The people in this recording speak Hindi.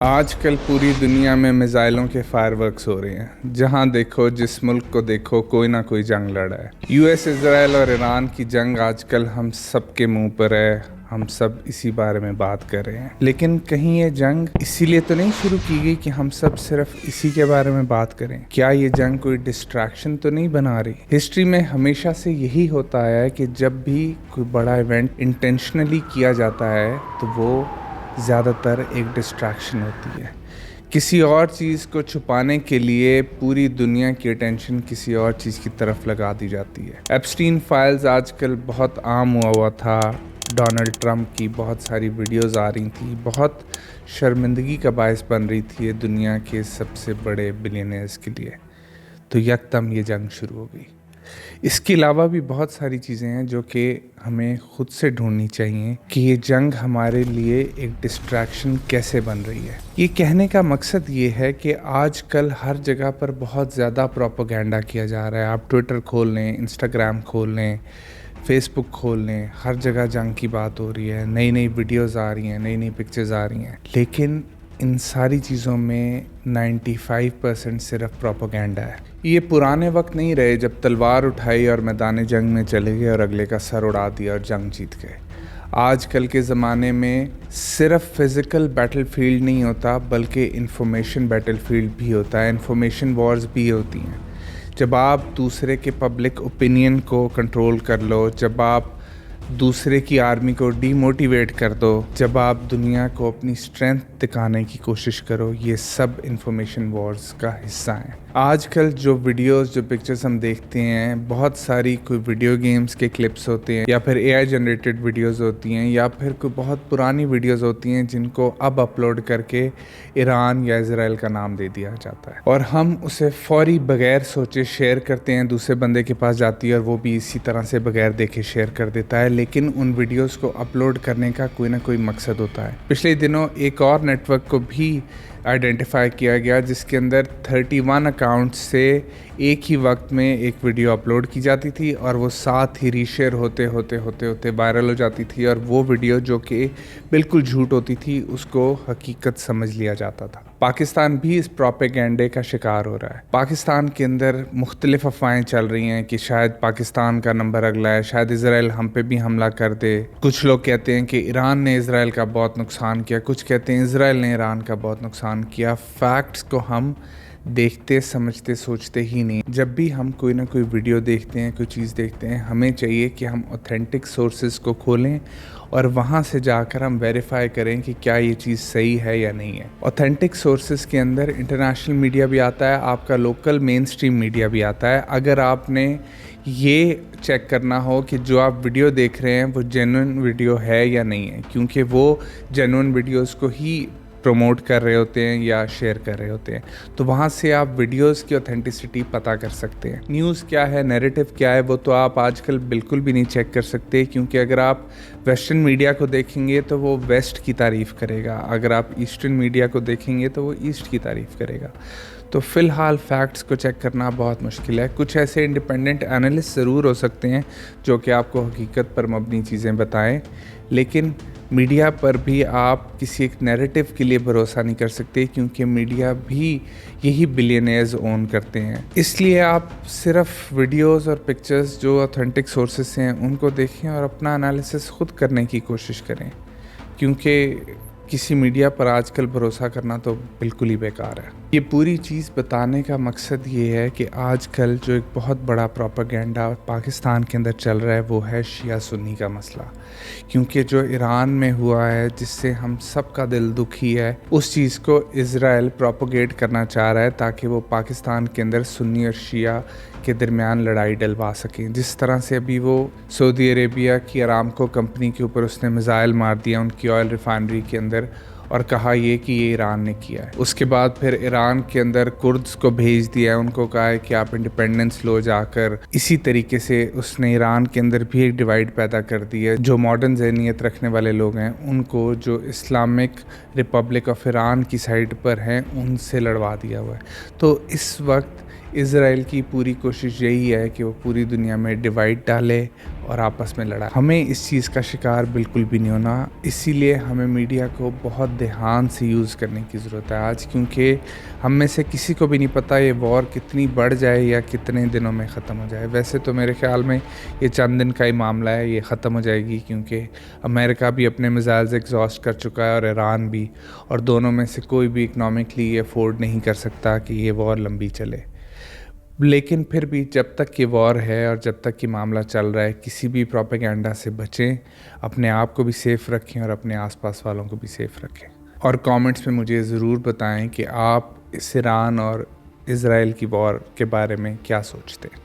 आजकल पूरी दुनिया में मिसाइलों के फायरवर्क्स हो रहे हैं। जहां देखो, जिस मुल्क को देखो, कोई ना कोई जंग लड़ा है। यूएस, इजराइल और ईरान की जंग आजकल हम सब के मुंह पर है। हम सब इसी बारे में बात कर रहे हैं। लेकिन कहीं ये जंग इसीलिए तो नहीं शुरू की गई कि हम सब सिर्फ इसी के बारे में बात करें? क्या ये जंग कोई डिस्ट्रैक्शन तो नहीं बना रही? हिस्ट्री में हमेशा से यही होता है कि जब भी कोई बड़ा इवेंट इंटेंशनली किया जाता है तो वो ज़्यादातर एक डिस्ट्रैक्शन होती है। किसी और चीज़ को छुपाने के लिए पूरी दुनिया की अटेंशन किसी और चीज़ की तरफ लगा दी जाती है। एप्स्टीन फाइल्स आजकल बहुत आम हुआ था। डोनाल्ड ट्रंप की बहुत सारी वीडियोस आ रही थी, बहुत शर्मिंदगी का बायस बन रही थी ये दुनिया के सबसे बड़े बिलियनर्स के लिए। तो यकदम ये जंग शुरू हो गई। इसके अलावा भी बहुत सारी चीज़ें हैं जो कि हमें खुद से ढूंढनी चाहिए कि ये जंग हमारे लिए एक डिस्ट्रैक्शन कैसे बन रही है। ये कहने का मकसद ये है कि आजकल हर जगह पर बहुत ज़्यादा प्रोपेगेंडा किया जा रहा है। आप ट्विटर खोल लें, इंस्टाग्राम खोल लें, फेसबुक खोल लें, हर जगह जंग की बात हो रही है। नई नई वीडियोज़ आ रही हैं, नई नई पिक्चर्स आ रही हैं। लेकिन इन सारी चीज़ों में 95% सिर्फ प्रोपेगेंडा है। ये पुराने वक्त नहीं रहे जब तलवार उठाई और मैदान जंग में चले गए और अगले का सर उड़ा दिया और जंग जीत गए। आजकल के ज़माने में सिर्फ फिज़िकल बैटलफील्ड नहीं होता, बल्कि इंफॉर्मेशन बैटलफील्ड भी होता है। इंफॉर्मेशन वॉर्स भी होती हैं। जब आप दूसरे के पब्लिक ओपिनियन को कंट्रोल कर लो, जब आप दूसरे की आर्मी को डीमोटिवेट कर दो, जब आप दुनिया को अपनी स्ट्रेंथ दिखाने की कोशिश करो, ये सब इंफॉर्मेशन वॉर्स का हिस्सा है। आजकल जो वीडियोस, जो पिक्चर्स हम देखते हैं, बहुत सारी कोई वीडियो गेम्स के क्लिप्स होते हैं, या फिर एआई जनरेटेड वीडियोस होती हैं, या फिर कोई बहुत पुरानी वीडियोस होती हैं जिनको अब अपलोड करके ईरान या इजराइल का नाम दे दिया जाता है और हम उसे फौरी बगैर सोचे शेयर करते हैं। दूसरे बंदे के पास जाती है और वो भी इसी तरह से बगैर देखे शेयर कर देता है। लेकिन उन वीडियोस को अपलोड करने का कोई ना कोई मकसद होता है। पिछले दिनों एक और नेटवर्क को भी आइडेंटिफाई किया गया जिसके अंदर 31 अकाउंट से एक ही वक्त में एक वीडियो अपलोड की जाती थी और वो साथ ही रीशेयर होते होते वायरल हो जाती थी। और वो वीडियो जो कि बिल्कुल झूठ होती थी, उसको हकीकत समझ लिया जाता था। पाकिस्तान भी इस प्रोपेगेंडे का शिकार हो रहा है। पाकिस्तान के अंदर मुख्तलिफ अफवाहें चल रही हैं कि शायद पाकिस्तान का नंबर अगला है, शायद इजराइल हम पे भी हमला कर दे। कुछ लोग कहते हैं कि ईरान ने इजराइल का बहुत नुकसान किया, कुछ कहते हैं इजराइल ने ईरान का बहुत नुकसान किया। फैक्ट्स को हम देखते, समझते, सोचते ही नहीं। जब भी हम कोई ना कोई वीडियो देखते हैं, कोई चीज़ देखते हैं, हमें चाहिए कि हम ऑथेंटिक सोर्सेज को खोलें और वहाँ से जाकर हम वेरीफाई करें कि क्या ये चीज़ सही है या नहीं है। ऑथेंटिक सोर्सेज के अंदर इंटरनेशनल मीडिया भी आता है, आपका लोकल मेन स्ट्रीम मीडिया भी आता है। अगर आपने ये चेक करना हो कि जो आप वीडियो देख रहे हैं वो जेन्युइन वीडियो है या नहीं है, क्योंकि वो जेन्युइन वीडियोज़ को ही प्रमोट कर रहे होते हैं या शेयर कर रहे होते हैं, तो वहाँ से आप वीडियोस की ऑथेंटिसिटी पता कर सकते हैं। न्यूज़ क्या है, नैरेटिव क्या है, वो तो आप आजकल बिल्कुल भी नहीं चेक कर सकते, क्योंकि अगर आप वेस्टर्न मीडिया को देखेंगे तो वो वेस्ट की तारीफ़ करेगा, अगर आप ईस्टर्न मीडिया को देखेंगे तो वो ईस्ट की तारीफ़ करेगा। तो फ़िलहाल फैक्ट्स को चेक करना बहुत मुश्किल है। कुछ ऐसे इंडिपेंडेंट एनालिस्ट ज़रूर हो सकते हैं जो कि आपको हकीकत पर मबनी चीज़ें बताएं, लेकिन मीडिया पर भी आप किसी एक नैरेटिव के लिए भरोसा नहीं कर सकते, क्योंकि मीडिया भी यही बिलियनर्स ओन करते हैं। इसलिए आप सिर्फ वीडियोस और पिक्चर्स जो ऑथेंटिक सोर्सेस हैं उनको देखें और अपना एनालिसिस खुद करने की कोशिश करें, क्योंकि किसी मीडिया पर आजकल भरोसा करना तो बिल्कुल ही बेकार है। ये पूरी चीज़ बताने का मकसद ये है कि आजकल जो एक बहुत बड़ा प्रोपेगेंडा पाकिस्तान के अंदर चल रहा है वो है शिया सुन्नी का मसला। क्योंकि जो ईरान में हुआ है, जिससे हम सब का दिल दुखी है, उस चीज़ को इजराइल प्रोपोगेट करना चाह रहा है ताकि वो पाकिस्तान के अंदर सुन्नी और शिया के दरमियान लड़ाई डलवा सकें। जिस तरह से अभी वो सऊदी अरेबिया की अरामको कंपनी के ऊपर उसने मिसाइल मार दिया उनकी ऑयल रिफाइनरी के अंदर और कहा ये कि ये ईरान ने किया है। उसके बाद फिर ईरान के अंदर कुर्द्स को भेज दिया है, उनको कहा है कि आप इंडिपेंडेंस लो जाकर। इसी तरीके से उसने ईरान के अंदर भी एक डिवाइड पैदा कर दी है। जो मॉडर्न ज़हनियत रखने वाले लोग हैं उनको जो इस्लामिक रिपब्लिक ऑफ ईरान की साइड पर हैं उनसे लड़वा दिया हुआ है। तो इस वक्त इज़राइल की पूरी कोशिश यही है कि वो पूरी दुनिया में डिवाइड डाले और आपस में लड़ा। हमें इस चीज़ का शिकार बिल्कुल भी नहीं होना, इसीलिए हमें मीडिया को बहुत ध्यान से यूज़ करने की ज़रूरत है आज, क्योंकि हम में से किसी को भी नहीं पता ये वॉर कितनी बढ़ जाए या कितने दिनों में ख़त्म हो जाए। वैसे तो मेरे ख्याल में ये चंद दिन का ही मामला है, ये ख़त्म हो जाएगी, क्योंकि अमेरिका भी अपने मिसाइल्स एग्जॉस्ट कर चुका है और ईरान भी, और दोनों में से कोई भी इकनॉमिकली ये अफोर्ड नहीं कर सकता कि ये वॉर लंबी चले। लेकिन फिर भी जब तक ये वॉर है और जब तक ये मामला चल रहा है, किसी भी प्रोपेगेंडा से बचें, अपने आप को भी सेफ़ रखें और अपने आसपास वालों को भी सेफ़ रखें। और कमेंट्स में मुझे ज़रूर बताएं कि आप इस ईरान और इज़राइल की वॉर के बारे में क्या सोचते हैं।